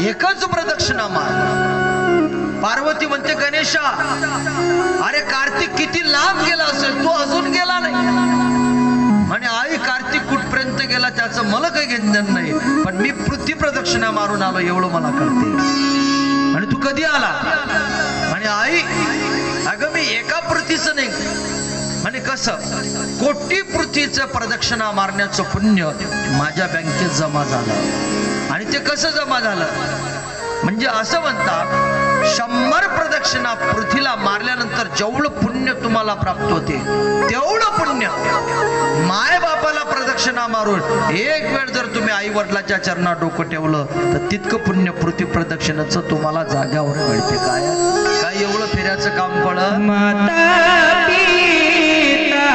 एकच प्रदक्षिणा मार। पार्वती म्हणते गणेशा अरे कार्तिक किती लांब गेला असेल, तो अजून गेला नाही। आणि आई कार्तिक कुठपर्यंत गेला त्याचं मला काही घेणं नाही, पण मी पृथ्वी प्रदक्षिणा मारून आलो एवढं मला कळते। आणि तू कधी आला? आणि आई अगं मी एका पृथ्वीचं नाही, आणि कसं कोटी पृथ्वीचं प्रदक्षिणा मारण्याचं पुण्य माझ्या बँकेत जमा झालं। आणि ते कसं जमा झालं म्हणजे असं म्हणतात 100 प्रदक्षिणा पृथ्वीला मारल्यानंतर जेवढं पुण्य तुम्हाला प्राप्त होते तेवढं पुण्य माय बापाला प्रदक्षिणा मारून एक वेळ जर तुम्ही आई वडिलाच्या चरणात डोकं ठेवलं तर तितकं पुण्य पृथ्वी प्रदक्षिणाचं तुम्हाला जाग्यावर मिळते। काय एवढं फिरायचं काम पडलं? माता पिता